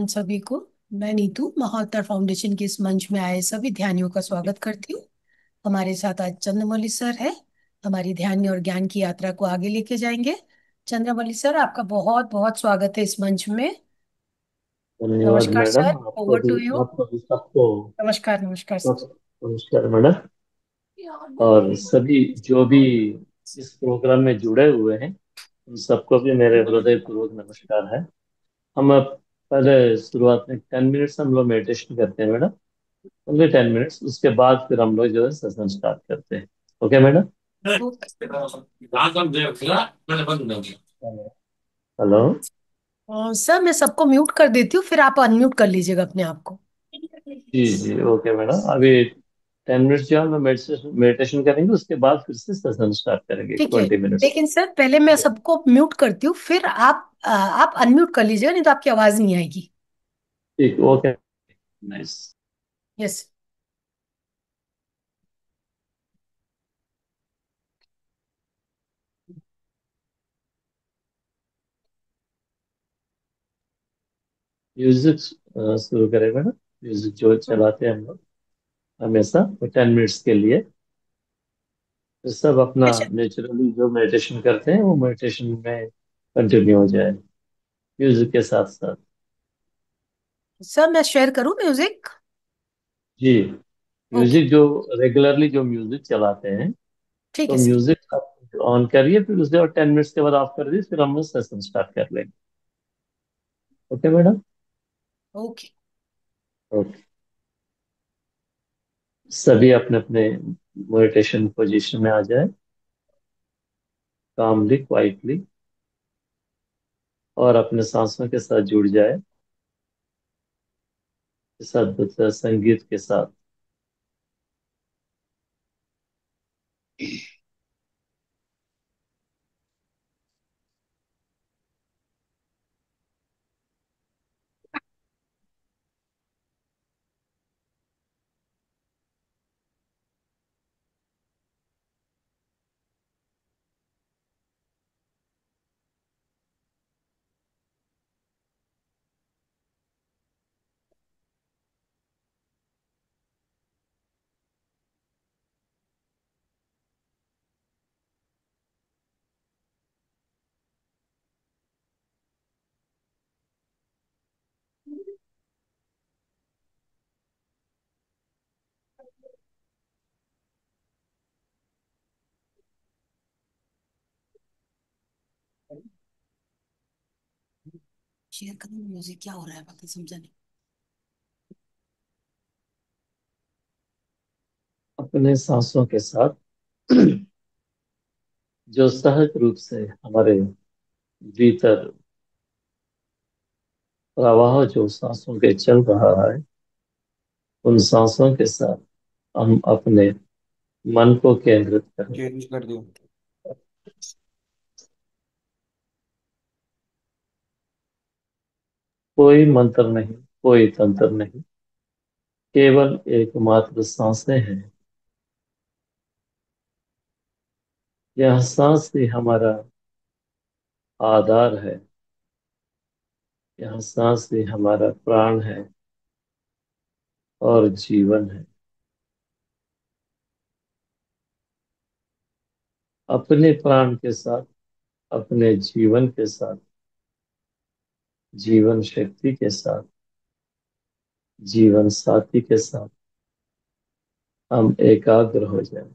Everyone सभी को। मैं नीतू महाअवतार फाउंडेशन के इस मंच में आए सभी ध्यानियों का स्वागत करती हूँ। हमारे साथ आज चंद्रमौली सर है। हमारी ध्यान और ज्ञान की यात्रा को आगे लेके जाएंगे। चंद्रमौली सर, आपका बहुत बहुत स्वागत है इस मंच में। धन्यवाद नमस्कार madam. Sir, over to you. आपको भी सबको नमस्कार नमस्कार सर। नमस्कार मैडम। और सभी जो भी इस प्रोग्राम में जुड़े हुए हैं उन सबको भी मेरे हृदयपूर्वक नमस्कार है। हम अब पहले शुरुआत में 10 मिनट्स हम लोग मेडिटेशन करते हैं मैडम। ओनली 10 मिनट्स, उसके बाद फिर हम लोग जो है सेशन स्टार्ट करते हैं। Okay madam. Okay. Hello. Sir, मैं सबको म्यूट कर देती हूँ, फिर आप अनम्यूट कर लीजिएगा अपने आप को। जी जी, ओके मैडम। अभी 10 मिनट्स जो हम लोग मेडिटेशन मेडिटेशन करेंगे, उसके बाद फिर से सेशन स्टार्ट करेंगे ठीक है। 20 मिनट्स। लेकिन सर, पहले मैं सबको म्यूट करती हूँ, फिर आप अनम्यूट कर लीजिएगा, नहीं तो आपकी आवाज नहीं आएगी। ठीक, ओके। नाइस। यस। म्यूजिक शुरू करें मैडम। म्यूजिक जो चलाते हैं हम लोग हमेशा 10 मिनट्स के लिए, तो सब अपना नेचुरली जो मेडिटेशन करते हैं वो मेडिटेशन में कंटिन्यू हो जाए म्यूजिक के साथ साथ। सर, मैं शेयर करूँ म्यूजिक? जी। ओके। म्यूजिक जो रेगुलरली जो म्यूजिक चलाते हैं, ठीक तो है सर। म्यूजिक आप ऑन करिए, फिर उसके बाद 10 मिनट्स के बाद ऑफ कर दीजिए, फिर हम लोग सेशन स्टार्ट कर लेंगे। Okay madam. ओके। ओके। सभी अपने अपने मेडिटेशन पोजीशन में आ जाए, कामली क्वाइटली, और अपने सांसों के साथ जुड़ जाए, सद्गुत संगीत के साथ। शेयर करूँ म्यूजिक? क्या हो रहा है पता समझा नहीं। अपने सांसों के साथ जो सहज रूप से हमारे भीतर प्रवाह जो सांसों के चल रहा है, उन सांसों के साथ हम अपने मन को केंद्रित करें। चेंज कर दियो। कोई मंत्र नहीं, कोई तंत्र नहीं, केवल एकमात्र सांसें हैं। यह सांस ही हमारा आधार है, यह सांस ही हमारा प्राण है और जीवन है। अपने प्राण के साथ, अपने जीवन के साथ, जीवन शक्ति के साथ, जीवन साथी के साथ हम एकाग्र हो जाएं।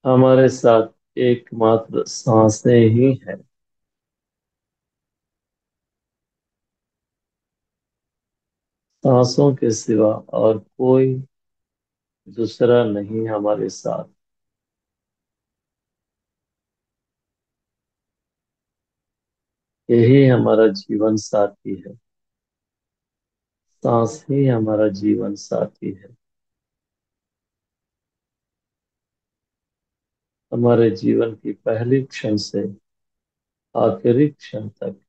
हमारे साथ एकमात्र सांसें ही हैं। सांसों के सिवा और कोई दूसरा नहीं हमारे साथ। यही हमारा जीवन साथी है। सांस ही हमारा जीवन साथी है। हमारे जीवन की पहली क्षण से आखिरी क्षण तक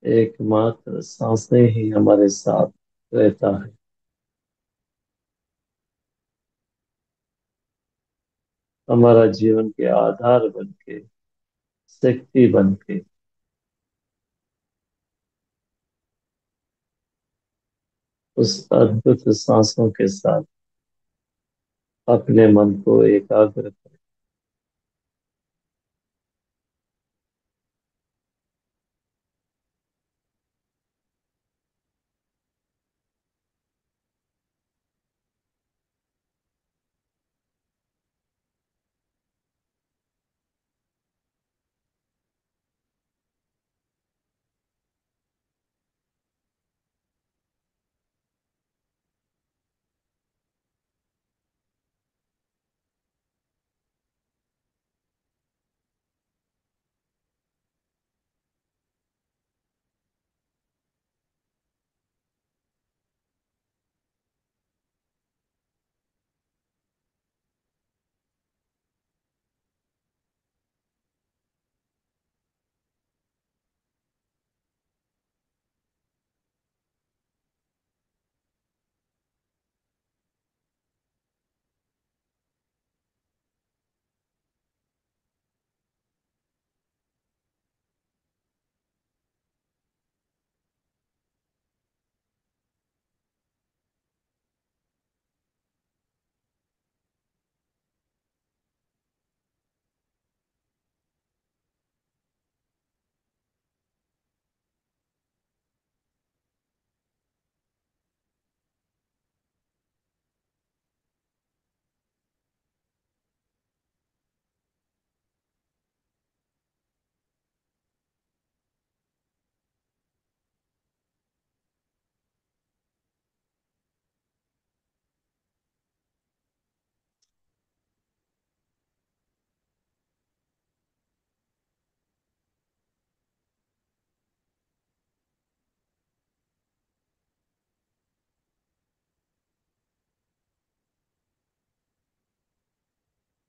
एकमात्र सांसें ही हमारे साथ रहता है। हमारा जीवन के आधार बन के, शक्ति बन के, उस अद्भुत सांसों के साथ अपने मन को एकाग्र करें।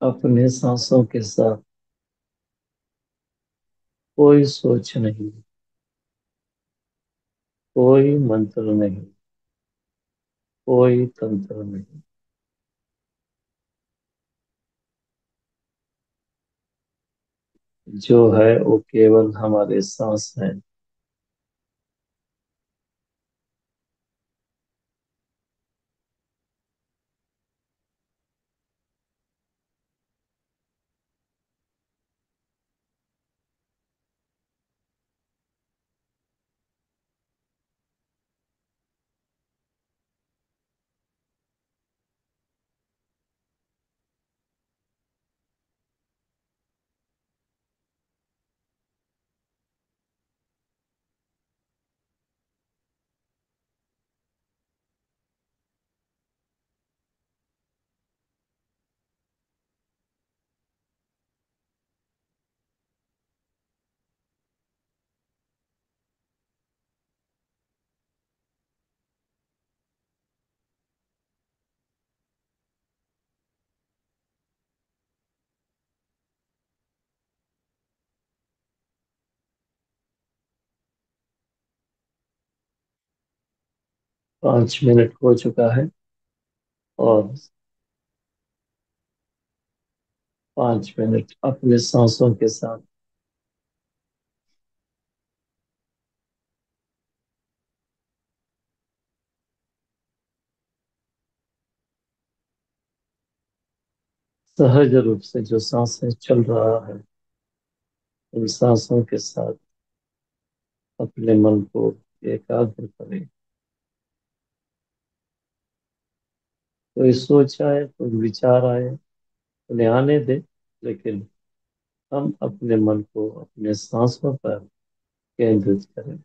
अपने सांसों के साथ कोई सोच नहीं, कोई मंत्र नहीं, कोई तंत्र नहीं। जो है वो केवल हमारे सांस है। पांच मिनट हो चुका है और 5 मिनट अपने सांसों के साथ सहज रूप से जो सांसें चल रहा है, उन सांसों के साथ अपने मन को एकाग्र करें। कोई सोच आए, कोई विचार आए, उन्हें आने दे, लेकिन हम अपने मन को अपने सांसों पर केंद्रित करें।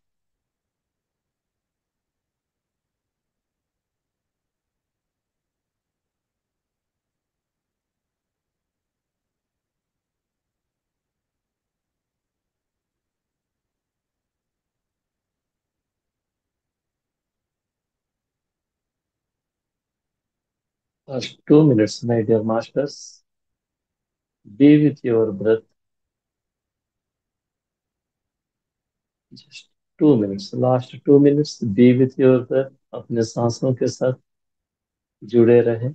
2 minutes, my dear masters. Be with your breath. Just 2 minutes. Last 2 minutes. Be with your breath. अपने सांसों के साथ जुड़े रहें।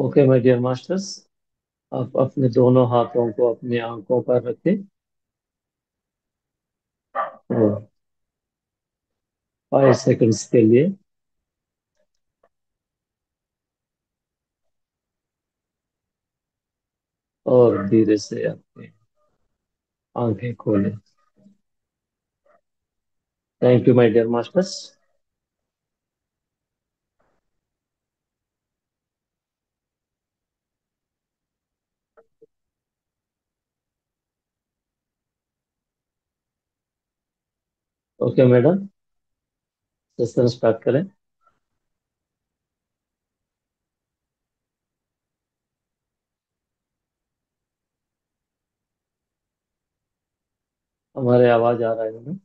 ओके माय डियर मास्टर्स, आप अपने दोनों हाथों को अपनी आंखों पर रखें और 5 सेकंड्स के लिए और धीरे से अपनी आंखें खोलें। Thank you my dear masters. Okay madam, session start करें। हमारे आवाज आ रहा है मैडम?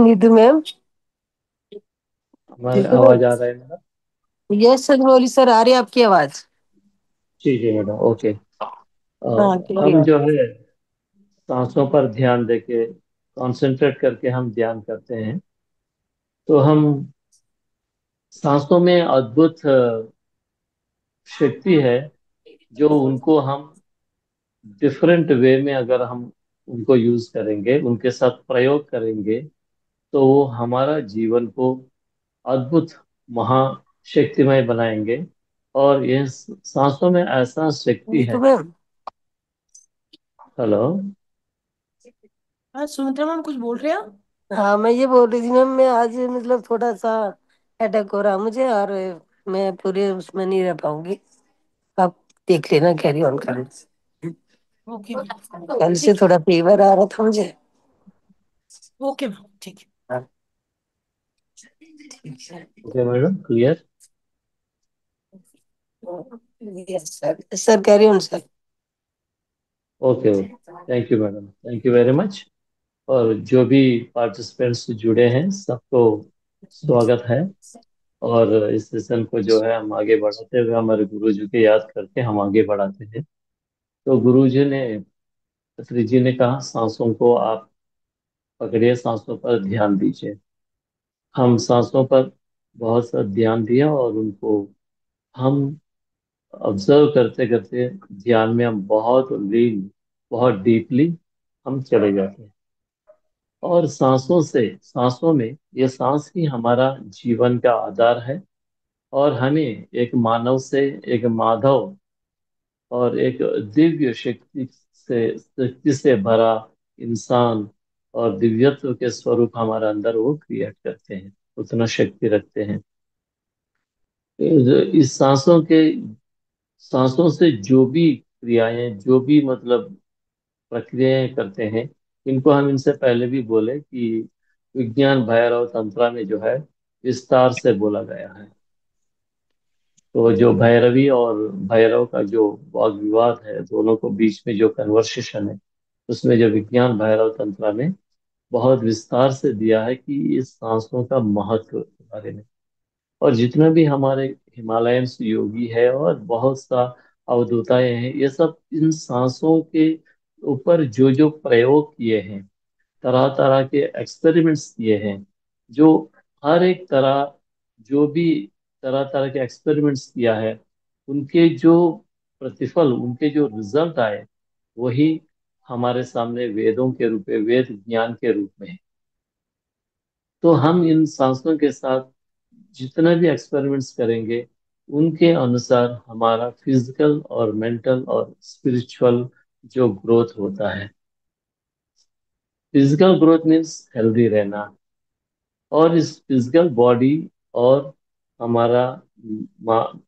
नीतू मैम। हमारे आवाज आ रहा है मैडम? यस सर, बोली सर, आ रही है आपकी आवाज। जी जी मैडम, ओके। हाँ क्लियर हम है। जो है सांसों पर ध्यान देके कंसंट्रेट करके हम ध्यान करते हैं, तो हम सांसों में अद्भुत शक्ति है, जो उनको हम डिफरेंट वे में अगर हम उनको यूज करेंगे, उनके साथ प्रयोग करेंगे, तो वो हमारा जीवन को अद्भुत महाशक्तिमय बनाएंगे। और ये सांसों में ऐसा शक्ति नीतू है। मैम। हेलो। हाँ सुमित्रा मैम, कुछ बोल रहे हो? हाँ मैं ये बोल रही थी मैम, मैं आज मतलब थोड़ा सा अटैक हो रहा है मुझे, और मैं पूरे उसमें नहीं रह पाऊंगी। आप देख लेना, कैरी ऑन कर। ओके मैम, कल से ठीक है। थोड़ा फीवर आ रहा था मुझे। ओके मैम, ठीक है। हाँ, ठीक है। Okay madam, clear. Yes sir, sir carry on sir. Okay okay, thank you madam, thank you very much. और जो भी पार्टिसिपेंट्स जुड़े हैं, सबको स्वागत है। और इस सेशन को जो है हम आगे बढ़ाते हुए हमारे गुरु जी के याद करके हम आगे बढ़ाते हैं। तो गुरु जी ने, पत्री जी ने कहा, सांसों को आप पकड़िए, सांसों पर ध्यान दीजिए। हम सांसों पर बहुत सा ध्यान दिया और उनको हम ऑब्जर्व करते करते ध्यान में हम बहुत लीन, बहुत डीपली हम चले जाते हैं। और सांसों में ये सांस ही हमारा जीवन का आधार है। और हमें एक मानव से, एक माधव और एक दिव्य शक्ति से भरा इंसान और दिव्यत्व के स्वरूप हमारे अंदर वो क्रिएट करते हैं, उतना शक्ति रखते हैं। इस सांसों से जो भी क्रियाएं, जो भी मतलब प्रक्रियाएं करते हैं, इनको हम इनसे पहले भी बोले कि विज्ञान भैरव तंत्र में जो है विस्तार से बोला गया है। तो जो भैरवी और भैरव का जो वाद विवाद है, दोनों को बीच में जो कन्वर्सेशन है, उसमें जो विज्ञान भैरव तंत्र में बहुत विस्तार से दिया है कि इस सांसों का महत्व के बारे में। और जितने भी हमारे हिमालयन योगी है और बहुत सा अवधूताएं हैं, ये सब इन सांसों के ऊपर जो जो प्रयोग किए हैं, तरह तरह के एक्सपेरिमेंट्स किए हैं, जो हर एक तरह, जो भी तरह तरह के एक्सपेरिमेंट्स किया है, उनके जो प्रतिफल, उनके जो रिजल्ट आए, वही हमारे सामने वेदों के रूप में, वेद ज्ञान के रूप में है। तो हम इन सांसों के साथ जितना भी एक्सपेरिमेंट्स करेंगे, उनके अनुसार हमारा फिजिकल और मेंटल और स्पिरिचुअल जो ग्रोथ होता है। फिजिकल ग्रोथ मीन्स हेल्दी रहना। और इस फिजिकल बॉडी और हमारा मा-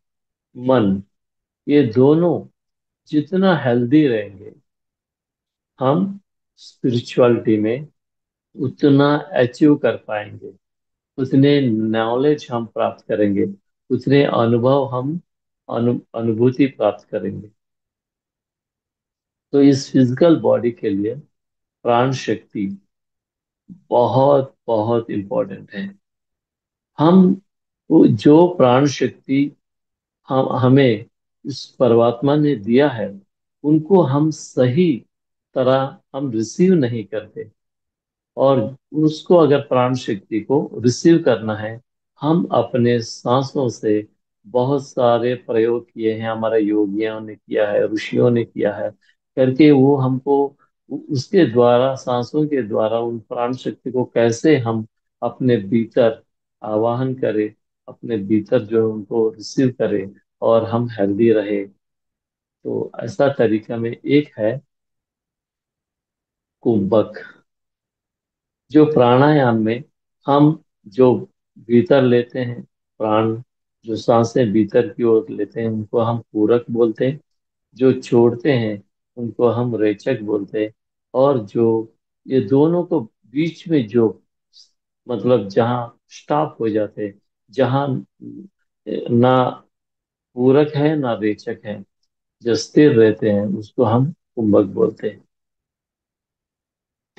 मन, ये दोनों जितना हेल्दी रहेंगे, हम स्पिरिचुअलिटी में उतना अचीव कर पाएंगे, उतने नॉलेज हम प्राप्त करेंगे, उतने अनुभव हम अनुभूति प्राप्त करेंगे। तो इस फिजिकल बॉडी के लिए प्राण शक्ति बहुत बहुत इम्पोर्टेंट है। हम जो प्राण शक्ति हम हमें इस परमात्मा ने दिया है, उनको हम सही तरह हम रिसीव नहीं करते। और उसको अगर प्राण शक्ति को रिसीव करना है, हम अपने सांसों से बहुत सारे प्रयोग किए हैं, हमारे योगियों ने किया है, ऋषियों ने किया है, करके वो हमको उसके द्वारा, सांसों के द्वारा उन प्राण शक्ति को कैसे हम अपने भीतर आवाहन करें, अपने भीतर जो है उनको रिसीव करें और हम हेल्दी रहे। तो ऐसा तरीका में एक है कुंभक। जो प्राणायाम में हम जो भीतर लेते हैं प्राण, जो सांसें भीतर की ओर लेते हैं उनको हम पूरक बोलते हैं। जो छोड़ते हैं उनको हम रेचक बोलते हैं। और जो ये दोनों को बीच में जो, मतलब जहाँ स्टॉप हो जाते हैं, जहाँ ना पूरक है ना रेचक है, जो स्थिर रहते हैं उसको हम कुंभक बोलते हैं।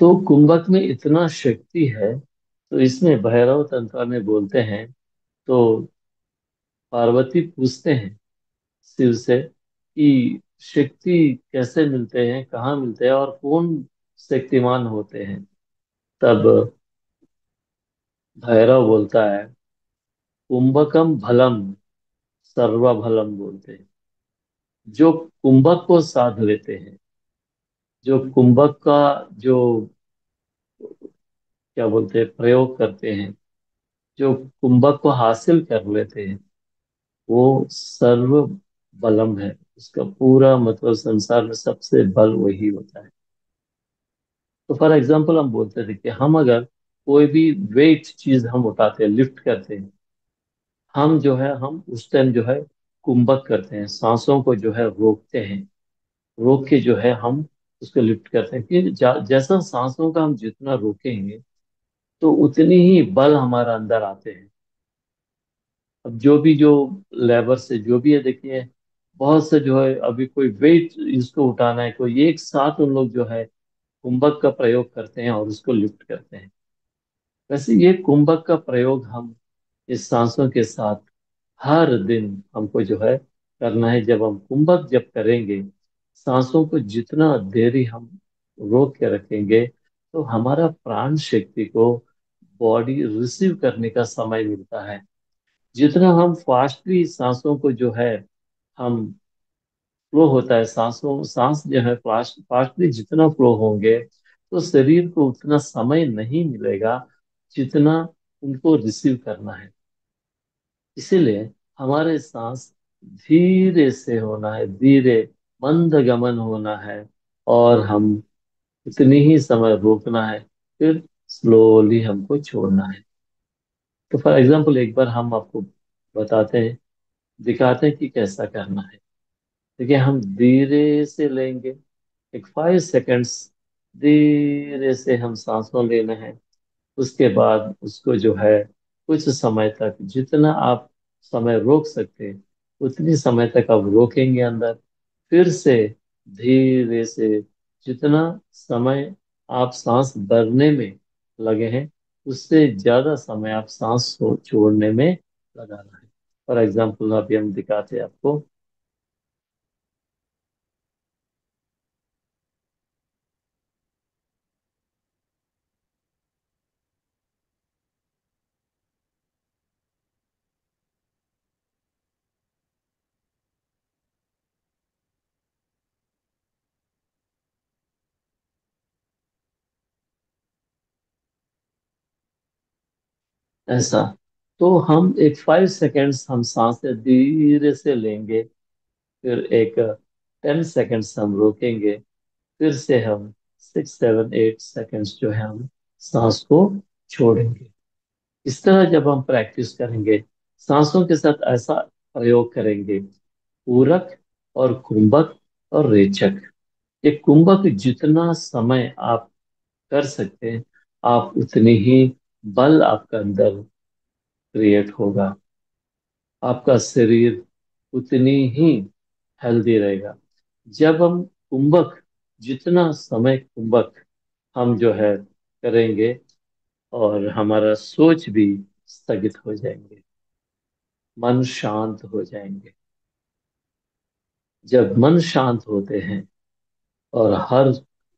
तो कुंभक में इतना शक्ति है, तो इसमें भैरव तंत्र में बोलते हैं। तो पार्वती पूछते हैं शिव से कि शक्ति कैसे मिलते हैं, कहाँ मिलते हैं और कौन शक्तिमान होते हैं। तब भैरव बोलता है, कुंभकम भलम सर्वभलम बोलते हैं। जो कुंभक को साध लेते हैं, जो कुंभक का जो क्या बोलते हैं प्रयोग करते हैं, जो कुंभक को हासिल कर लेते हैं, वो सर्व बलम है। उसका पूरा मतलब संसार में सबसे बल वही होता है। तो फॉर एग्जाम्पल हम बोलते थे कि हम अगर कोई भी वेट चीज हम उठाते हैं, लिफ्ट करते हैं, हम जो है हम उस टाइम जो है कुंभक करते हैं, सांसों को जो है रोकते हैं। रोक के जो है हम उसको लिफ्ट करते हैं कि जैसा सांसों का हम जितना रोकेंगे तो उतनी ही बल हमारा अंदर आते हैं। अब जो लेबर से जो भी है, देखिए बहुत से जो है अभी कोई वेट इसको उठाना है, कोई एक साथ उन लोग जो है कुंभक का प्रयोग करते हैं और उसको लिफ्ट करते हैं। वैसे ये कुंभक का प्रयोग हम इस सांसों के साथ हर दिन हमको जो है करना है। जब हम कुंभक जब करेंगे, सांसों को जितना देरी हम रोक के रखेंगे, तो हमारा प्राण शक्ति को बॉडी रिसीव करने का समय मिलता है। जितना हम फास्टली सांसों को जो है हम फ्लो होता है, सांस जो है फास्टली जितना फ्लो होंगे, तो शरीर को उतना समय नहीं मिलेगा जितना उनको रिसीव करना है। इसीलिए हमारे सांस धीरे से होना है, धीरे मंद गमन होना है। और हम उतनी ही समय रोकना है, फिर स्लोली हमको छोड़ना है। तो फॉर एग्जाम्पल एक बार हम आपको बताते हैं, दिखाते हैं कि कैसा करना है। देखिए हम धीरे से लेंगे, एक 5 सेकेंड्स धीरे से हम सांसों लेना है। उसके बाद उसको जो है कुछ समय तक, जितना आप समय रोक सकते हैं उतनी समय तक आप रोकेंगे अंदर। फिर से धीरे से, जितना समय आप सांस भरने में लगे हैं उससे ज्यादा समय आप सांस को छोड़ने में लगाना है। फॉर एग्जाम्पल अभी हम दिखाते हैं आपको। ऐसा, तो हम एक 5 सेकेंड्स हम सांसें धीरे से लेंगे, फिर एक 10 सेकेंड्स हम रोकेंगे, फिर से हम 6 7 8 सेकेंड्स जो है हम सांस को छोड़ेंगे। इस तरह जब हम प्रैक्टिस करेंगे, सांसों के साथ ऐसा प्रयोग करेंगे, पूरक और कुंभक और रेचक। ये कुंभक जितना समय आप कर सकते हैं, आप उतनी ही बल आपका अंदर क्रिएट होगा, आपका शरीर उतनी ही हेल्दी रहेगा। जब हम कुंभक, जितना समय कुंभक हम जो है करेंगे, और हमारा सोच भी स्थगित हो जाएंगे, मन शांत हो जाएंगे। जब मन शांत होते हैं और हर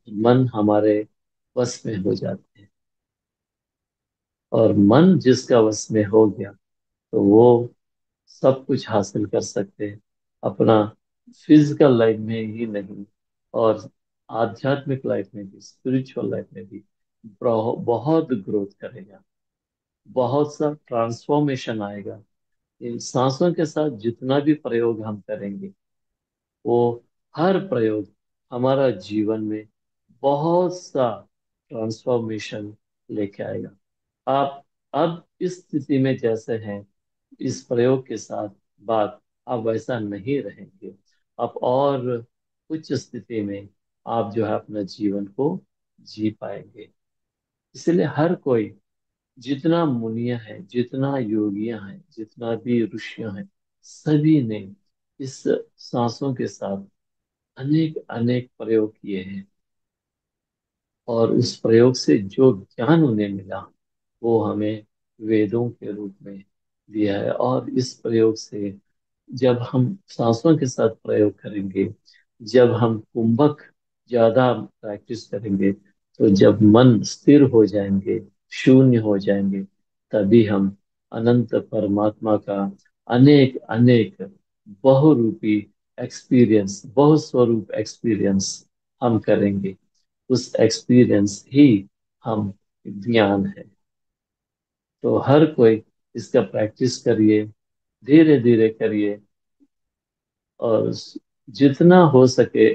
मन हमारे वश में हो जाते हैं। और मन जिसका वश में हो गया तो वो सब कुछ हासिल कर सकते हैं, अपना फिजिकल लाइफ में ही नहीं, और आध्यात्मिक लाइफ में भी, स्पिरिचुअल लाइफ में भी बहुत ग्रोथ करेगा, बहुत सा ट्रांसफॉर्मेशन आएगा। इन सांसों के साथ जितना भी प्रयोग हम करेंगे, वो हर प्रयोग हमारा जीवन में बहुत सा ट्रांसफॉर्मेशन लेके आएगा। आप अब इस स्थिति में जैसे हैं, इस प्रयोग के साथ बात, आप वैसा नहीं रहेंगे। आप और उच्च स्थिति में आप जो है अपना जीवन को जी पाएंगे। इसलिए हर कोई, जितना मुनिया है, जितना योगियां हैं, जितना भी ऋषियां हैं, सभी ने इस सांसों के साथ अनेक अनेक प्रयोग किए हैं। और उस प्रयोग से जो ज्ञान उन्हें मिला, वो हमें वेदों के रूप में दिया है। और इस प्रयोग से जब हम सांसों के साथ प्रयोग करेंगे, जब हम कुंभक ज्यादा प्रैक्टिस करेंगे, तो जब मन स्थिर हो जाएंगे, शून्य हो जाएंगे, तभी हम अनंत परमात्मा का अनेक अनेक बहुरूपी एक्सपीरियंस, बहुस्वरूप एक्सपीरियंस हम करेंगे। उस एक्सपीरियंस ही हम ज्ञान है। तो हर कोई इसका प्रैक्टिस करिए, धीरे धीरे करिए, और जितना हो सके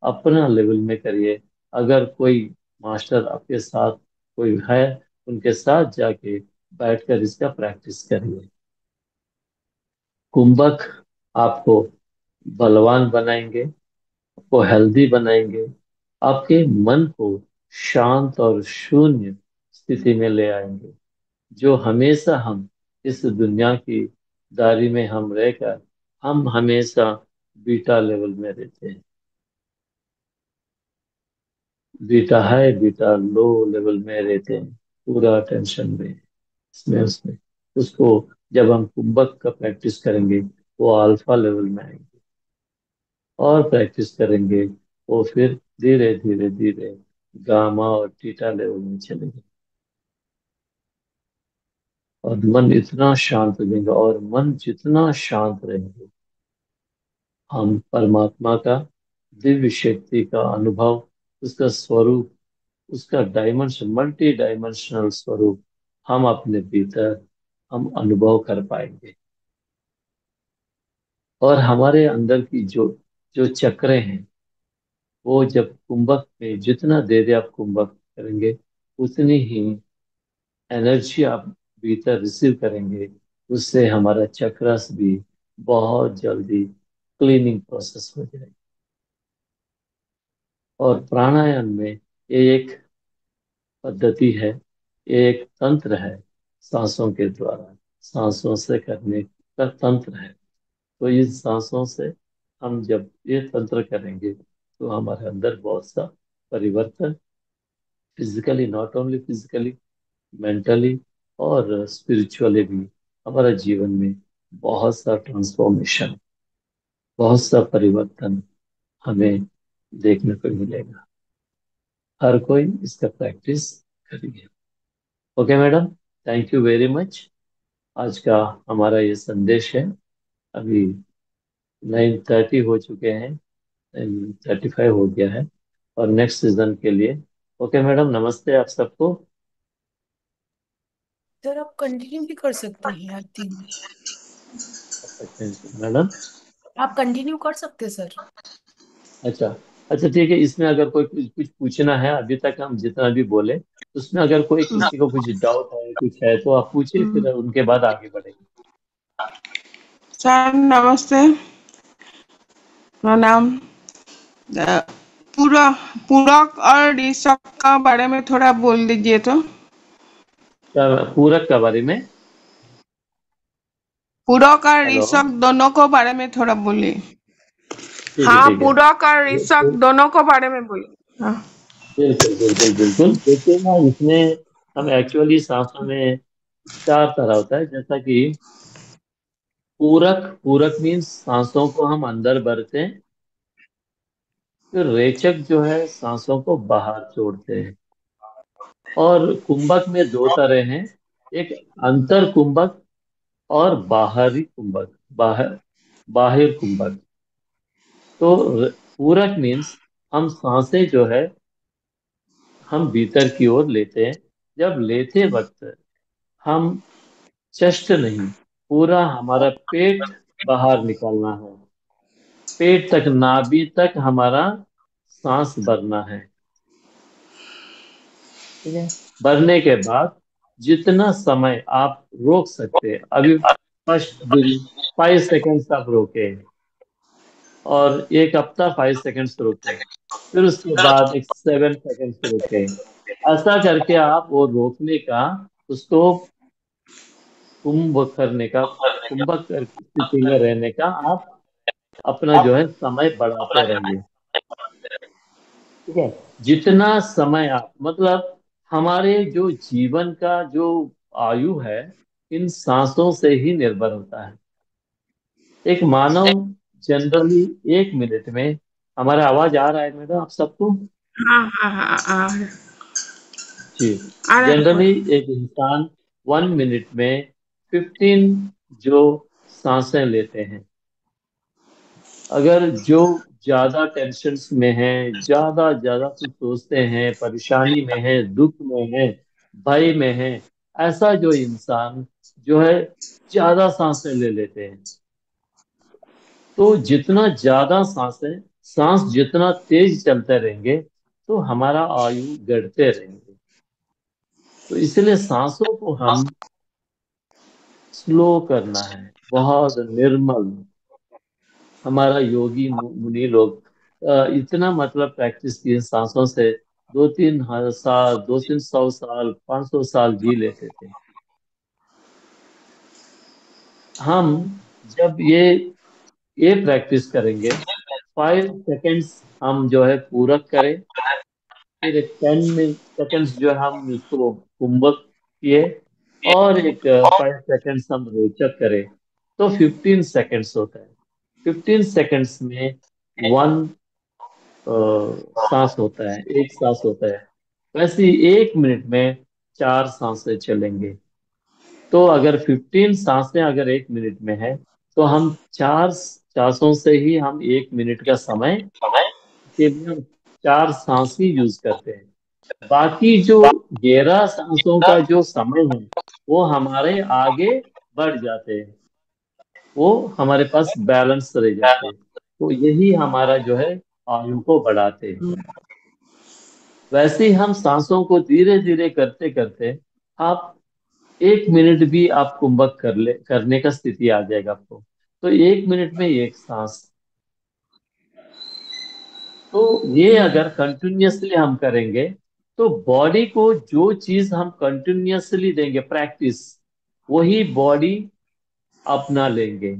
अपना लेवल में करिए। अगर कोई मास्टर आपके साथ कोई है, उनके साथ जाके बैठकर इसका प्रैक्टिस करिए। कुंभक आपको बलवान बनाएंगे, आपको हेल्दी बनाएंगे, आपके मन को शांत और शून्य स्थिति में ले आएंगे। जो हमेशा हम इस दुनिया की दारी में हम रहकर, हम हमेशा बीटा लेवल में रहते हैं। बीटा है, बीटा लो लेवल में रहते हैं, पूरा टेंशन में, इसमें उसमें। उसको जब हम कुंभक का प्रैक्टिस करेंगे, वो अल्फा लेवल में आएंगे, और प्रैक्टिस करेंगे वो फिर धीरे धीरे धीरे गामा और थीटा लेवल में चलेंगे। और मन इतना शांत हो जाएगा, और मन जितना शांत रहेंगे, हम परमात्मा का दिव्य शक्ति का अनुभव, उसका स्वरूप, उसका डायमेंशन, मल्टी डायमेंशनल स्वरूप हम अपने भीतर हम अनुभव कर पाएंगे। और हमारे अंदर की जो जो चक्रें हैं, वो जब कुंभक में जितना देर आप कुंभक करेंगे, उतनी ही एनर्जी आप भीतर रिसीव करेंगे। उससे हमारा चक्रस भी बहुत जल्दी क्लीनिंग प्रोसेस हो जाएगा। और प्राणायाम में ये एक पद्धति है, ये एक तंत्र है, सांसों के द्वारा, सांसों से करने का तंत्र है। तो इस सांसों से हम जब ये तंत्र करेंगे, तो हमारे अंदर बहुत सा परिवर्तन, physically, not only physically, mentally और स्पिरिचुअली भी, हमारा जीवन में बहुत सा ट्रांसफॉर्मेशन, बहुत सा परिवर्तन हमें देखने को मिलेगा। हर कोई इसका प्रैक्टिस करिए। Okay madam, thank you very much. आज का हमारा ये संदेश है। अभी 9:30 हो चुके हैं, 9:35 हो गया है, और नेक्स्ट सीजन के लिए। ओके मैडम, नमस्ते आप सबको। सर आप कंटिन्यू भी कर सकते हैं आई थिंक। मैडम, आप कंटिन्यू कर सकते हैं सर। अच्छा, अच्छा ठीक है। इसमें अगर कोई कुछ कुछ पूछना है, अभी तक हम जितना भी बोले, उसमें अगर कोई किसी को कुछ डाउट है, कुछ है, तो आप पूछिए, फिर उनके बाद आगे बढ़ेंगे। सर नमस्ते, प्रणाम। अ, पूरा पूरक और ऋषभ का बारे में थोड़ा बोल दीजिए तो। पूरक के बारे में। पूरक और हेलो। ऋषभ दोनों को बारे में थोड़ा बोलिए। ठीक है, हाँ, ठीक है। पूरक और ऋषभ तो दोनों को बारे में बोलिए। हाँ। बिल्कुल बिल्कुल बिल्कुल, देखिए ना, इसमें हम एक्चुअली सांसों में चार तरह होता है। जैसा कि पूरक, पूरक मीन्स सांसों को हम अंदर भरते हैं, फिर रेचक जो है सांसों को बाहर छोड़ते हैं। और कुंभक में दो तरह हैं, एक अंतर कुंभक और बाहरी कुंभक, बाहिर कुंभक। तो पूरक मीन्स हम सांसें जो है हम भीतर की ओर लेते हैं। जब लेते वक्त हम चेस्ट नहीं, पूरा हमारा पेट बाहर निकालना है। पेट तक, नाभि तक हमारा सांस भरना है। ठीक है। भरने के बाद जितना समय आप रोक सकते हैं, अभी फर्स्ट दिन 5 सेकेंड्स आप रोके, और एक हफ्ता 5 सेकेंड्स रोके, फिर उसके बाद एक 7 सेकेंड्स रोके। ऐसा करके आप वो रोकने का, उसको कुंभक स्थिति में रहने का आप अपना जो है समय बढ़ाते रहिए। ठीक है। जितना समय आप, मतलब हमारे जो जीवन का जो आयु है, इन सांसों से ही निर्भर होता है। एक मानव जनरली 1 मिनट में, हमारा आवाज आ रहा है मैडम आप सबको? हाँ हाँ हाँ जी। आ रहा है जनरली पूरा। एक इंसान 1 मिनट में 15 जो सांसें लेते हैं। अगर जो ज्यादा टेंशन में है, ज्यादा ज्यादा कुछ सोचते हैं, परेशानी में है, दुख में है, भय में है, ऐसा जो इंसान जो है ज्यादा सांसें ले लेते हैं। तो जितना ज्यादा सांस जितना तेज चलते रहेंगे, तो हमारा आयु बढ़ते रहेंगे। तो इसलिए सांसों को हम स्लो करना है, बहुत निर्मल। हमारा योगी मुनि लोग इतना मतलब प्रैक्टिस किए सांसों से, 2-3 साल, 200-300 साल, 500 साल जी लेते थे। हम जब ये प्रैक्टिस करेंगे, 5 सेकेंड्स हम जो है पूरक करें, फिर एक 10 सेकेंड्स जो हम इसको कुंभक किए, और एक 5 सेकेंड्स हम रोचक करें, तो 15 सेकेंड्स होता है। 15 सेकेंड्स में वन सांस होता है, एक सांस होता है। वैसे ही 1 मिनट में 4 सांसें चलेंगे। तो अगर 15 सांसें अगर 1 मिनट में है, तो हम चार सांसों से ही हम 1 मिनट का समय के लिए हम 4 सांस ही यूज करते हैं। बाकी जो 11 सांसों का जो समय है, वो हमारे आगे बढ़ जाते हैं, वो हमारे पास बैलेंस रह जाते हैं। तो यही हमारा जो है आयु को बढ़ाते हैं। वैसे ही हम सांसों को धीरे धीरे करते करते, आप 1 मिनट भी आप कुंभक करने का स्थिति आ जाएगा आपको। तो 1 मिनट में एक सांस। तो ये अगर कंटिन्यूअसली हम करेंगे, तो बॉडी को जो चीज हम कंटिन्यूअसली देंगे प्रैक्टिस, वही बॉडी अपना लेंगे,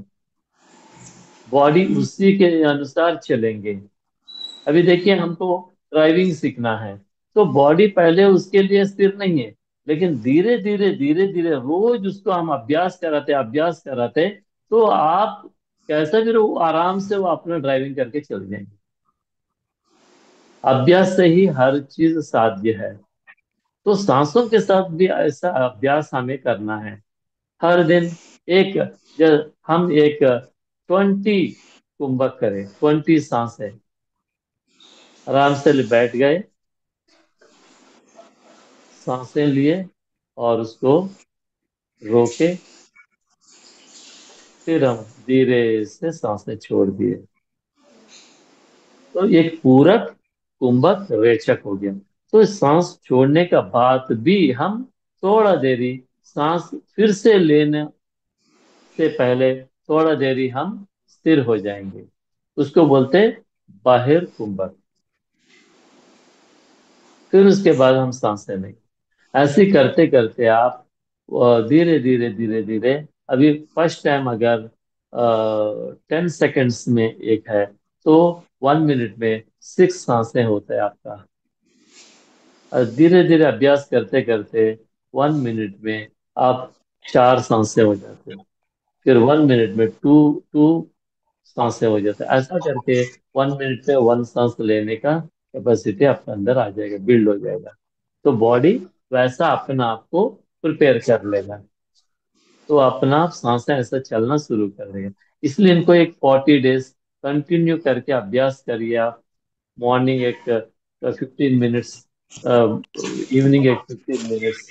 बॉडी उसी के अनुसार चलेंगे। अभी देखिए, हमको ड्राइविंग सीखना है, तो बॉडी पहले उसके लिए स्थिर नहीं है, लेकिन धीरे धीरे रोज उसको हम अभ्यास कराते, तो आप कैसे भी वो आराम से वो अपना ड्राइविंग करके चल जाएंगे। अभ्यास से ही हर चीज साध्य है। तो सांसों के साथ भी ऐसा अभ्यास हमें करना है। हर दिन एक, जब हम एक 20 कुंभक करें, 20 सांसें, आराम से बैठ गए, सांसें लिए, और उसको रोके, फिर हम धीरे से सांसें छोड़ दिए। तो एक पूरक, कुंभक, रेचक हो गया। तो सांस छोड़ने का बाद भी हम थोड़ा देरी सांस फिर से लेने से पहले थोड़ा देरी हम स्थिर हो जाएंगे, उसको बोलते बाहिर कुंभक। फिर उसके बाद हम सांसें लेंगे। ऐसे करते करते आप धीरे धीरे, अभी फर्स्ट टाइम अगर 10 सेकेंड्स में एक है, तो 1 मिनट में 6 सांसें होता है आपका। और धीरे धीरे अभ्यास करते करते 1 मिनट में आप 4 सांसें हो जाते हैं। फिर 1 मिनट में टू टू सांसें हो जाता है। ऐसा करके 1 मिनट पे 1 सांस लेने का कैपेसिटी आपके अंदर आ जाएगा, बिल्ड हो जाएगा। तो बॉडी वैसा अपने आप को प्रिपेयर कर लेगा, तो अपना आप सांसें ऐसा चलना शुरू कर देगा। इसलिए इनको एक 40 डेज कंटिन्यू करके अभ्यास करिए आप। मॉर्निंग एक 15 मिनट्स, इवनिंग एक 15 मिनट्स।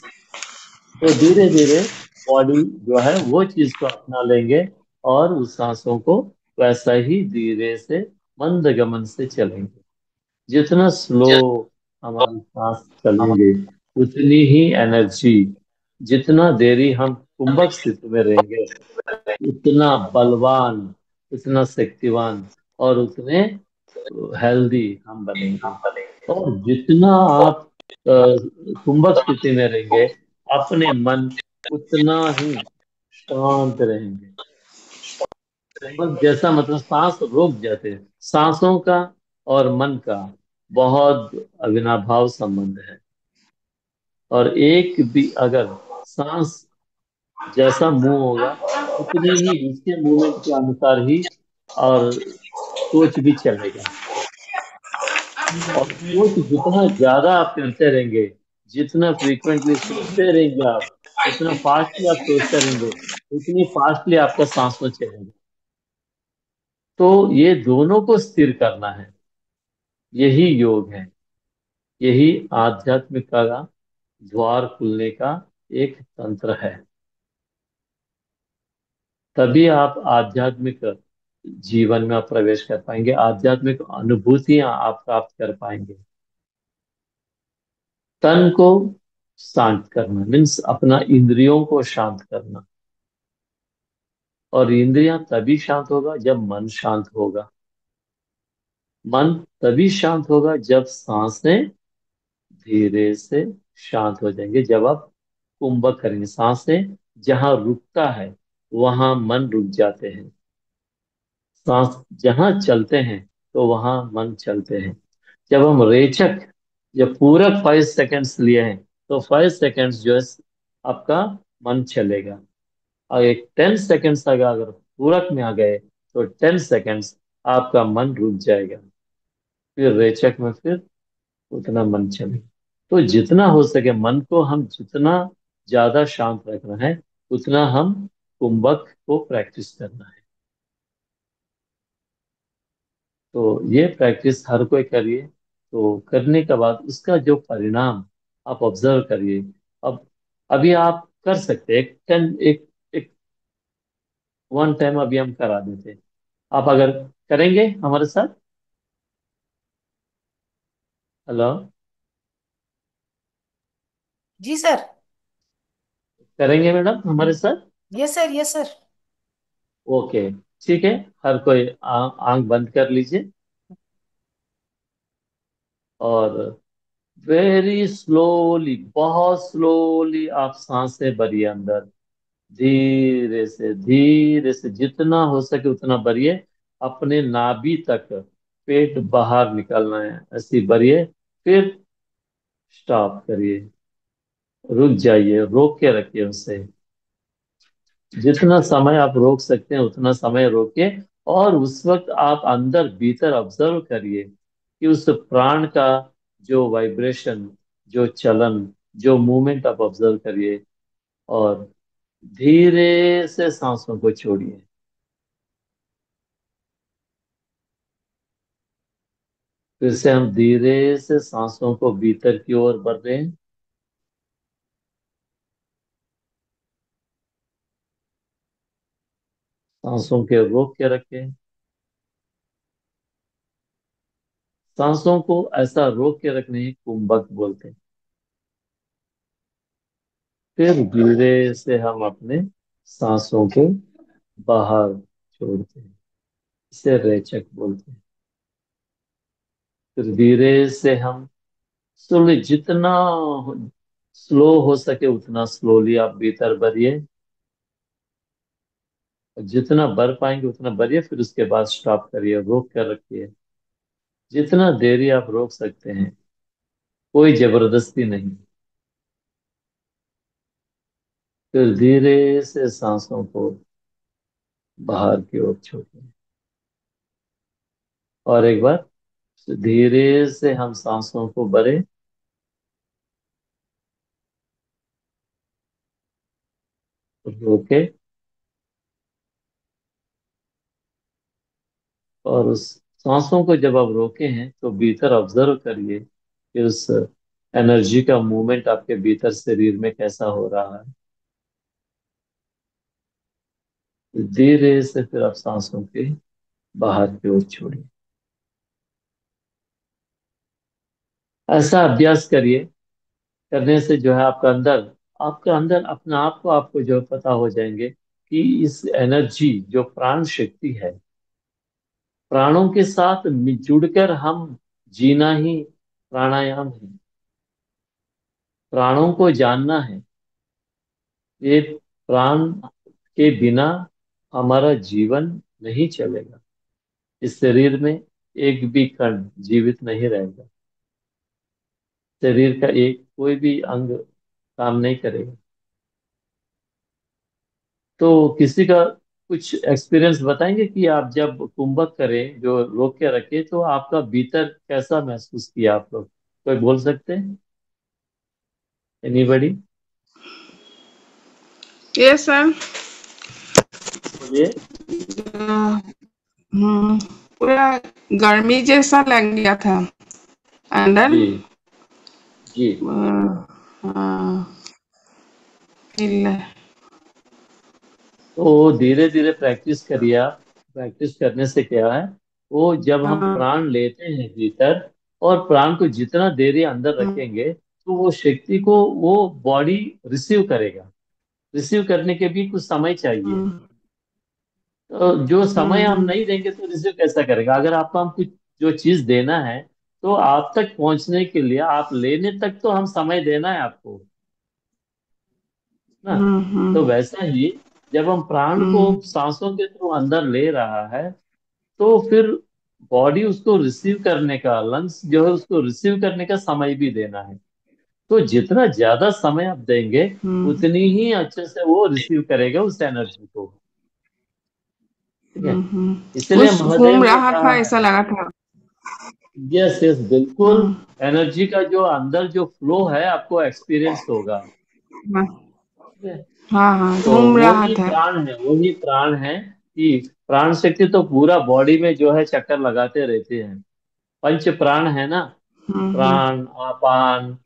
तो धीरे धीरे बॉडी जो है वो चीज को अपना लेंगे, और उस सांसों को वैसा ही धीरे से मंद गमन से चलेंगे। जितना स्लो हमारी सांस चलेंगे, उतनी ही एनर्जी, जितना देरी हम कुंभक स्थिति में रहेंगे, उतना बलवान, उतना शक्तिवान, और उतने हेल्दी हम बनेंगे। और जितना आप कुंभक स्थिति में रहेंगे, अपने मन उतना ही शांत रहेंगे। कुंभक जैसा मतलब सांस रोक जाते हैं। सांसों का और मन का बहुत अविनाभाव संबंध है। और एक भी अगर सांस जैसा मुंह होगा, उतनी ही उसके मूवमेंट के अनुसार ही और सोच भी चलेगा। और सोच जितना ज्यादा आप करते रहेंगे, जितना फ्रीक्वेंटली सोचते रहेंगे आप, उतना फास्टली आप सोचते रहेंगे, उतनी फास्टली आपका सांसों चलेगा। तो ये दोनों को स्थिर करना है, यही योग है। यही आध्यात्मिक का द्वार खुलने का एक तंत्र है। तभी आप आध्यात्मिक जीवन में आप प्रवेश कर पाएंगे, आध्यात्मिक अनुभूतियां आप प्राप्त कर पाएंगे। तन को शांत करना मीन्स अपना इंद्रियों को शांत करना। और इंद्रियां तभी शांत होगा जब मन शांत होगा। मन तभी शांत होगा जब सांसें धीरे से शांत हो जाएंगे। जब आप कुंभक करेंगे, सांसें जहां रुकता है वहां मन रुक जाते हैं। सांस जहां चलते हैं तो वहां मन चलते हैं। जब हम रेचक या पूरक 5 सेकेंड्स लिए हैं, तो 5 सेकेंड्स जो है आपका मन चलेगा। और एक 10 सेकेंड्स अगर पूरक में आ गए, तो 10 सेकेंड्स आपका मन रुक जाएगा। फिर रेचक में फिर उतना मन चलेगा। तो जितना हो सके मन को हम जितना ज्यादा शांत रखना है, उतना हम कुंभक को प्रैक्टिस करना है। तो ये प्रैक्टिस हर कोई करिए। तो करने के बाद उसका जो परिणाम आप ऑब्जर्व करिए। अब अभी आप कर सकते हैं, एक 1 टाइम अभी हम करा देते हैं। आप अगर करेंगे हमारे साथ? हेलो? जी सर। करेंगे मैडम हमारे साथ? Yes sir, yes sir. Okay, ठीक है। हर कोई आंख बंद कर लीजिए, और वेरी स्लोली, बहुत स्लोली आप सांसें भरिए अंदर। धीरे से जितना हो सके उतना भरिए। अपने नाभि तक पेट बाहर निकलना है, ऐसी भरिए। फिर स्टॉप करिए, रुक जाइए, रोक के रखिए उसे। जितना समय आप रोक सकते हैं उतना समय रोकिए। और उस वक्त आप अंदर भीतर ऑब्जर्व करिए कि उस प्राण का जो वाइब्रेशन, जो चलन, जो मूवमेंट आप ऑब्जर्व करिए। और धीरे से सांसों को छोड़िए। फिर से हम धीरे से सांसों को भीतर की ओर बढ़ रहे हैं। सांसों के रोक के रखें। सांसों को ऐसा रोक के रखने ही कुंभक बोलते हैं। फिर धीरे से हम अपने सांसों को बाहर छोड़ते हैं, इसे रेचक बोलते हैं। फिर धीरे से हम स्लोली, जितना स्लो हो सके उतना स्लोली आप भीतर भरिए। और जितना भर पाएंगे उतना भरिए, फिर उसके बाद स्टॉप करिए, रोक कर रखिए। जितना देरी आप रोक सकते हैं, कोई जबरदस्ती नहीं। फिर धीरे से सांसों को बाहर की ओर छोड़िए। और एक बार धीरे से हम सांसों को भरे, रोके, और उस सांसों को जब आप रोके हैं तो भीतर ऑब्जर्व करिए कि उस एनर्जी का मूवमेंट आपके भीतर शरीर में कैसा हो रहा है। धीरे से फिर आप सांसों के बाहर की ओर छोड़िए। ऐसा अभ्यास करिए। करने से जो है आपका अंदर अपने आप को आपको जो पता हो जाएंगे कि इस एनर्जी जो प्राण शक्ति है, प्राणों के साथ जुड़कर हम जीना ही प्राणायाम है। प्राणों को जानना है। ये प्राण के बिना हमारा जीवन नहीं चलेगा। इस शरीर में एक भी कण जीवित नहीं रहेगा। शरीर का एक कोई भी अंग काम नहीं करेगा। तो किसी का कुछ एक्सपीरियंस बताएंगे कि आप जब कुंभक करें, जो रोक के रखे, तो आपका भीतर कैसा महसूस किया आप लोग? कोई बोल सकते हैं? एनीबडी? Yes sir. बोलिए। हम्म, पूरा गर्मी जैसा लग गया था अंदर। जी जी। हाँ, फील। तो धीरे धीरे प्रैक्टिस करिए आप। प्रैक्टिस करने से क्या है, वो जब हम हाँ, प्राण लेते हैं भीतर, और प्राण को जितना देर ये अंदर हम्म, रखेंगे, तो वो शक्ति को वो बॉडी रिसीव करेगा। रिसीव करने के भी कुछ समय चाहिए। हम्म, तो जो समय हम हम्म, नहीं देंगे तो रिसीव कैसा करेगा? अगर आपको हम कुछ जो चीज देना है, तो आप तक पहुंचने के लिए, आप लेने तक तो हम समय देना है आपको, ना? तो हम्म, वैसा ही जब हम प्राण को हम्म, सांसों के थ्रू अंदर ले रहा है, तो फिर बॉडी उसको रिसीव करने का, लंग्स जो है उसको रिसीव करने का समय भी देना है। तो जितना ज्यादा समय आप देंगे, हम्म, उतनी ही अच्छे से वो रिसीव करेगा उस एनर्जी को। ठीक है? इसलिए कुछ घूम महादेव ने रहा था कहा ऐसा है। लगा था। यस यस, बिल्कुल। हम्म, एनर्जी का जो अंदर जो फ्लो है, आपको एक्सपीरियंस होगा। हाँ, ठीक है? हाँ, हाँ, तो घूम वो रहा ही था। प्राण है, वो ही प्राण है कि प्राण शक्ति तो पूरा बॉडी में जो है चक्कर लगाते रहते हैं। पंच प्राण है ना। हम्म, प्राण, आपान,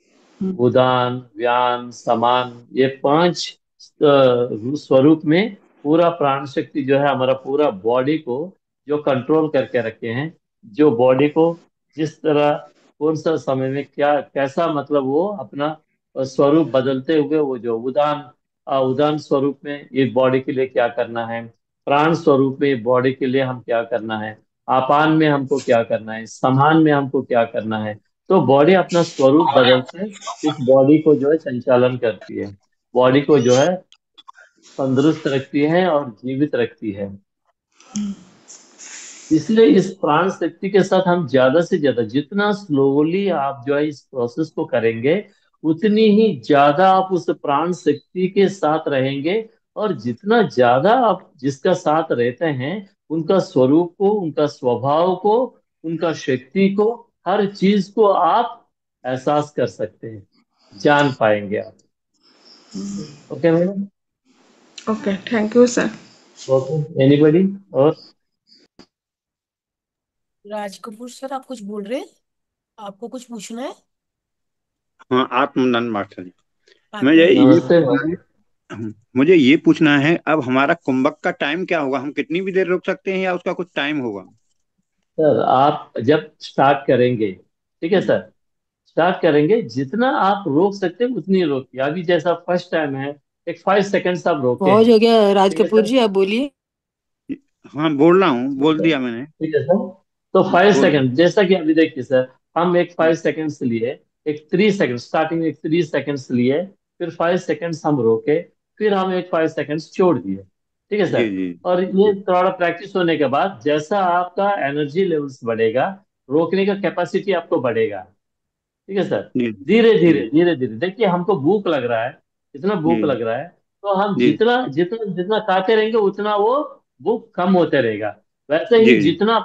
हम्म, उदान, व्यान, समान, ये पांच स्वरूप में पूरा प्राण शक्ति जो है हमारा पूरा बॉडी को जो कंट्रोल करके रखे हैं। जो बॉडी को जिस तरह, कौन सा समय में क्या कैसा, मतलब वो अपना स्वरूप बदलते हुए, वो जो उदान स्वरूप में एक बॉडी के लिए क्या करना है, प्राण स्वरूप में बॉडी के लिए हम क्या करना है, आपान में हमको क्या करना है, समान में हमको क्या करना है। तो बॉडी अपना स्वरूप बदलते इस बॉडी को जो है संचालन करती है। बॉडी को जो है तंदुरुस्त रखती है और जीवित रखती है। इसलिए इस प्राण शक्ति के साथ हम ज्यादा से ज्यादा, जितना स्लोली आप जो है इस प्रोसेस को करेंगे, उतनी ही ज्यादा आप उस प्राण शक्ति के साथ रहेंगे। और जितना ज्यादा आप जिसका साथ रहते हैं, उनका स्वरूप को, उनका स्वभाव को, उनका शक्ति को, हर चीज को आप एहसास कर सकते हैं, जान पाएंगे आप। Okay madam? Okay, thank you sir. Okay, anybody? और राज कपूर सर, आप कुछ बोल रहे हैं? आपको कुछ पूछना है? हाँ, आत्मनंद मास्टर जी। मुझे ये आत्मनिर्भर। नमस्ते पूछना मैडम। है मुझे ये पूछना है, अब हमारा कुंभक का टाइम क्या होगा? हम कितनी भी देर रुक सकते हैं या उसका कुछ टाइम होगा? सर, आप जब स्टार्ट करेंगे, ठीक है सर, स्टार्ट करेंगे, जितना आप रोक सकते हैं उतनी रोकिए। अभी जैसा फर्स्ट टाइम है, एक 5 सेकंड्स आप रोके बहुत हैं। हो गया राज ठीक है कपूर सर? जी, आप बोलिए। ठीक हाँ, बोल रहा हूँ, है बोल सर? दिया मैंने। ठीक है सर। तो फाइव बोल सेकंड जैसा कि अभी देखिए सर, हम एक 5 सेकंड्स लिए, एक 3 सेकंड स्टार्टिंग में, एक 3 सेकंड्स लिए, फिर 5 सेकंड्स हम रोके, फिर हम एक 5 सेकंड्स छोड़ दिए। ठीक है जी सर? जी और ये थोड़ा प्रैक्टिस होने के बाद जैसा आपका एनर्जी लेवल्स बढ़ेगा, रोकने का कैपेसिटी आपको बढ़ेगा। ठीक है सर? जी धीरे जी धीरे धीरे धीरे देखिए, हमको भूख लग रहा है, इतना जी भूख लग रहा है, तो हम जी जितना जितना जितना खाते रहेंगे, उतना वो भूख कम होते रहेगा। वैसे ही जी जितना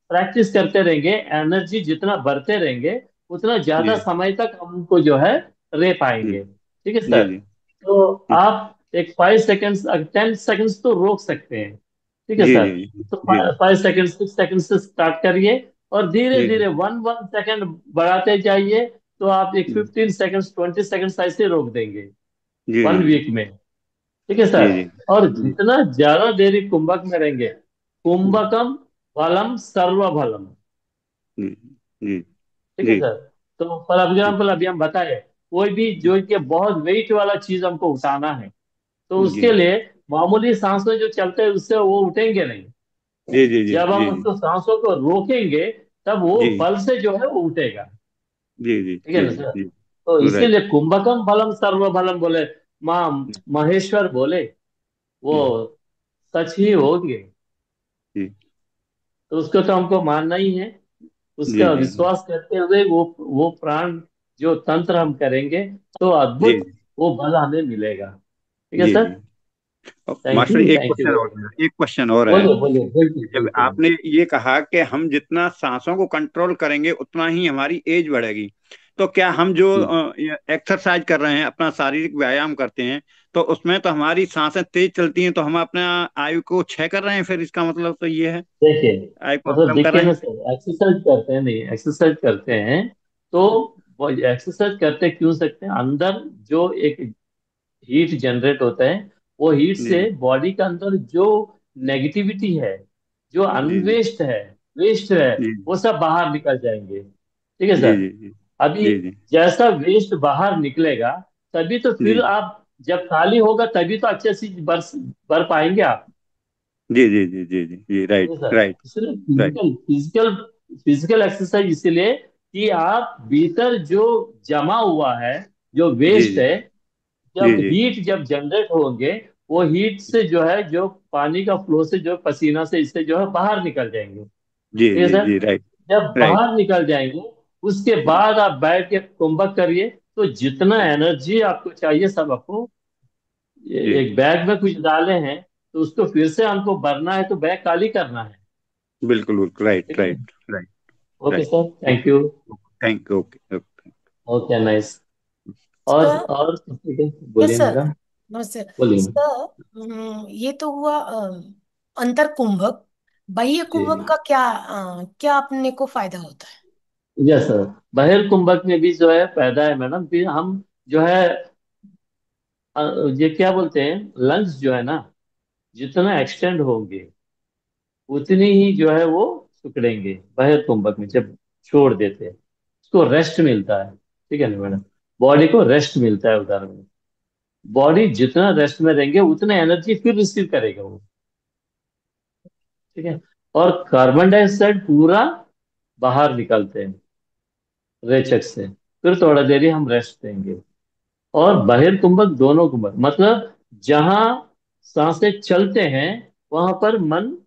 प्रैक्टिस करते रहेंगे, एनर्जी जितना बढ़ते रहेंगे उतना ज्यादा जी समय तक हमको जो है रह जी पाएंगे। ठीक है जी सर। जी तो जी आप एक 5 सेकेंड्स, 10 सेकेंड्स तो रोक सकते हैं। ठीक है जी सर। जी तो जी 5 सेकेंड, 6 सेकेंड से स्टार्ट करिए और धीरे जी धीरे 1 1 सेकेंड बढ़ाते जाइए। तो आप एक जी 15 सेकेंड्स, 20 सेकेंड्स ऐसे रोक देंगे जी 1 वीक में। ठीक है जी सर। जी और जी जितना ज्यादा देरी कुंभक में रहेंगे, जी कुंभकम फलम सर्वफलम। जी जी ठीक है जी सर। तो फॉर एग्जाम्पल अभी हम बताए, कोई भी जो कि बहुत वेट वाला चीज हमको उठाना है, तो जी उसके लिए मामूली सांसों जो चलते हैं उससे वो उठेंगे नहीं। जी जी जी जब हम जी उसको सांसों को रोकेंगे तब वो जी बल से जो है वो उठेगा। जी जी ठीक है जी ना जी सर। जी तो राइट। इसीलिए कुंभकम फलम सर्वफलम बोले, माँ महेश्वर बोले, वो जी सच ही होंगे। जी तो उसको तो हमको मानना ही है। जी उसका जी विश्वास करते हुए वो प्राण जो तंत्र हम करेंगे, तो जी अद्भुत वो बल हमें मिलेगा। ठीक है जी सर। जी थैंक मास्टर यू, एक थैंक यू क्वेश्चन वेरी और मच। है, एक क्वेश्चन और है। बोलिए बोलिए, बिल्कुल जब बिल्कुल। आपने ये कहा कि हम जितना सांसों को कंट्रोल करेंगे उतना ही हमारी एज बढ़ेगी, तो क्या हम जो जी। एक्सरसाइज कर रहे हैं, अपना शारीरिक व्यायाम करते हैं, तो उसमें तो हमारी सांसें तेज चलती हैं, तो हम अपना आयु को क्षय कर रहे हैं, फिर इसका मतलब तो ये है देखिए, आयु को हम मतलब कम कर देखिए रहे ना हैं। सर, एक्सरसाइज करते हैं, नहीं एक्सरसाइज करते हैं तो वो एक्सरसाइज करते क्यों सकते हैं, अंदर जो एक हीट जनरेट होता है, वो हीट जी से बॉडी के अंदर जो नेगेटिविटी है, जो जी जी अनवेस्ट है, वेस्ट है, जी वो सब बाहर निकल जाएंगे। ठीक है जी सर। जी जी अभी जी जी जैसा वेस्ट बाहर निकलेगा, तभी तो जी फिर आप जब खाली होगा तभी तो अच्छे से भर पाएंगे आप। जी जी जी जी जी जी ठीक राइट है सर। राइट इसलिए राइट फिजिकल एक्सरसाइज इसलिए कि आप भीतर जो जमा हुआ है, जो जी वेस्ट जी है, जी जब जी हीट जब जनरेट होंगे, वो हीट से जो है, जो पानी का फ्लो से, जो पसीना से, इससे जो है बाहर निकल जाएंगे। जी ठीक है जी सर। जी राइट जब राइट बाहर निकल जाएंगे, उसके बाद आप बैठ के कुंभक करिए, तो जितना एनर्जी आपको चाहिए सब आपको, जी एक बैग में कुछ डाले हैं, तो उसको फिर से हमको भरना है तो बैग खाली करना है। बिल्कुल बिल्कुल राइट ठीक है। Right right okay right sir, thank you. Okay thank you okay okay okay, nice. Sir. और ठीक है, यस बोलिए सर। मैडम। नमस्ते बोलिए। सर। ये तो हुआ अंतर कुंभक। बाह्य कुंभक जी। का क्या क्या अपने को फायदा होता है? Yes sir. बहिर्कुंभक में भी जो है फायदा है मैडम, फिर हम जो है अ, ये क्या बोलते हैं, लंग्स जो है ना, जितना एक्सटेंड होंगे उतनी ही जो है वो सिकुड़ेंगे बहिर्कुंभक में, जब छोड़ देते हैं उसको रेस्ट मिलता है। ठीक है ना मैडम। बॉडी को रेस्ट मिलता है उधर में। बॉडी जितना रेस्ट में रहेंगे उतना एनर्जी फिर रिसीव करेगा वो। ठीक है। और कार्बन डाइऑक्साइड पूरा बाहर निकलते हैं रेचक से, फिर थोड़ा देर ही हम रेस्ट देंगे। और बहिर्कुंभक, दोनों कुंभक मतलब जहां सांसें चलते हैं वहां पर मन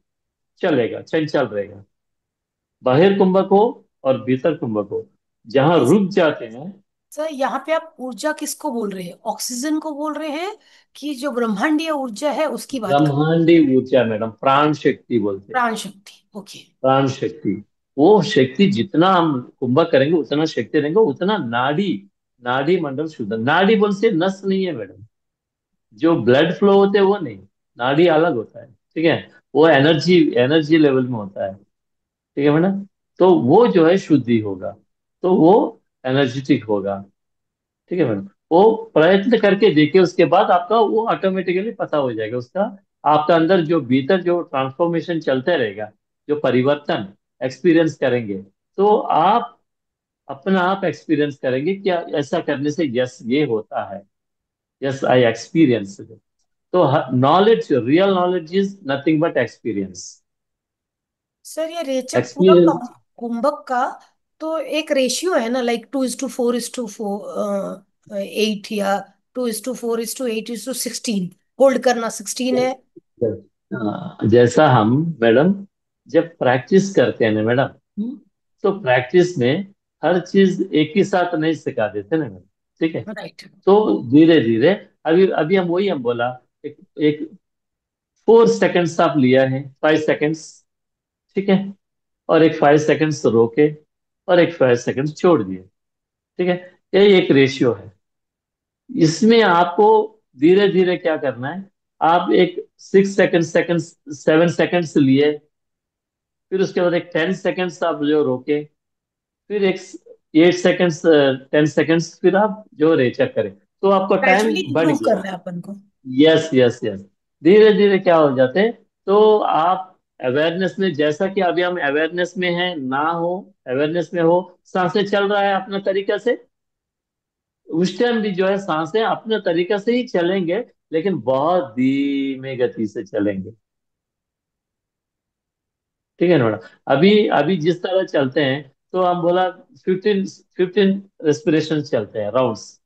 चलेगा, चंचल रहेगा। बहिर्कुंभक हो और भीतर कुंभक हो, जहां इस रुक जाते हैं। सर, यहाँ पे आप ऊर्जा किसको बोल रहे हैं? ऑक्सीजन को बोल रहे हैं कि जो ब्रह्मांडीय ऊर्जा है उसकी बात कर? ब्रह्मांडी ऊर्जा मैडम, प्राण शक्ति बोलते हैं। प्राण शक्ति, ओके। प्राण शक्ति, वो शक्ति जितना हम कुंभक करेंगे उतना शक्ति रहेंगे, उतना नाड़ी, नाड़ी मंडल शुद्ध, नाड़ी बोलते नस नहीं है मैडम, जो ब्लड फ्लो होते हैं वो नहीं, नाड़ी अलग होता है। ठीक है। वो एनर्जी, एनर्जी लेवल में होता है। ठीक है मैडम। तो वो जो है शुद्धि होगा, तो वो एनर्जेटिक होगा। ठीक है मैडम। वो प्रयत्न करके देखिए, उसके बाद आपका वो ऑटोमेटिकली पता हो जाएगा उसका, आपका अंदर जो भीतर जो ट्रांसफॉर्मेशन चलते रहेगा, जो परिवर्तन एक्सपीरियंस करेंगे, तो आप अपना आप एक्सपीरियंस करेंगे क्या ऐसा करने से, यस ये होता है, यस आई एक्सपीरियंस। तो knowledge, real knowledge is nothing but experience. Sir, ये रेचक पूरा एक्सपीरियंस। कुंभक का तो एक रेशियो है ना, लाइक 2:4:4 8, या 2:4:8:16? होल्ड करना 16 है। जैसा हम मैडम जब प्रैक्टिस करते हैं ना मैडम, तो प्रैक्टिस में हर चीज एक ही साथ नहीं सिखा देते ना मैडम। ठीक है। राइट। तो धीरे धीरे, अभी अभी हम बोला, एक एक 4 सेकेंड्स आप लिया है, 5 सेकेंड्स। ठीक है। और एक 5 सेकंड्स रोके और एक 5 सेकंड्स छोड़ दिए। ठीक है, यही एक रेशियो है। इसमें आपको धीरे धीरे क्या करना है, आप एक 6 सेकंड 7 सेकंड्स लिए, फिर उसके बाद एक 10 सेकंड्स आप जो रोके, फिर एक 8 सेकंड्स 10 सेकंड्स, फिर आप जो रेचेक करें, तो आपका टाइम ग्रेजुअली बढ़ इंप्रूव कर गया। रहा है अपन को। Yes yes yes. धीरे धीरे क्या हो जाते हैं, तो आप अवेयरनेस में, जैसा कि अभी हम अवेयरनेस में हैं ना हो, अवेयरनेस में हो, सांसें चल रहा है अपना तरीका से, उस टाइम भी जो है सांसें अपने तरीके से ही चलेंगे, लेकिन बहुत धीमे गति से चलेंगे। ठीक है ना मैडम? अभी अभी जिस तरह चलते हैं, तो हम बोला 15 रेस्पिरेशन चलते हैं राउंड्स।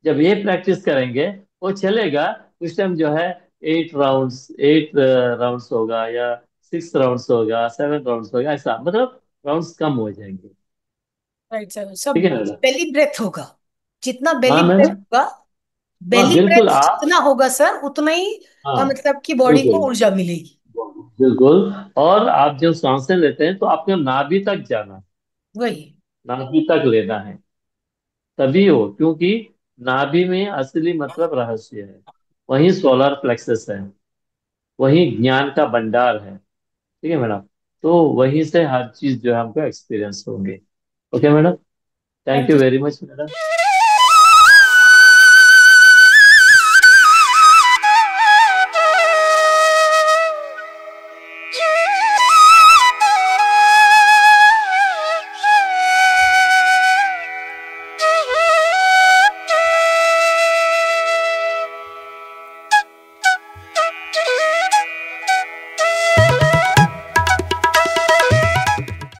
जब ये प्रैक्टिस करेंगे, वो चलेगा, उस टाइम जो है 8 राउंड्स होगा, या 6 राउंड्स होगा, 7 राउंड्स होगा, ऐसा मतलब राउंड्स कम हो जाएंगे। राइट सर, सब ठीक है मैडम? बेली ब्रेथ होगा। जितना बेली हाँ ब्रेथ मैडम। होगा, हाँ बेली बिल्कुल ब्रेथ आप। जितना होगा सर, उतना ही हाँ मतलब कि बॉडी को बिल्कुल ऊर्जा मिलेगी। बिल्कुल। और आप जब सांसें लेते हैं, तो आपको नाभि तक जाना है, वही। नाभि तक लेना है, तभी हो, क्योंकि नाभि में असली मतलब रहस्य है, वही सोलर प्लेक्सस है, वही ज्ञान का भंडार है। ठीक है मैडम? तो वहीं से हर चीज जो है हमको एक्सपीरियंस होंगे। Okay madam, thank thank you you. Very much madam.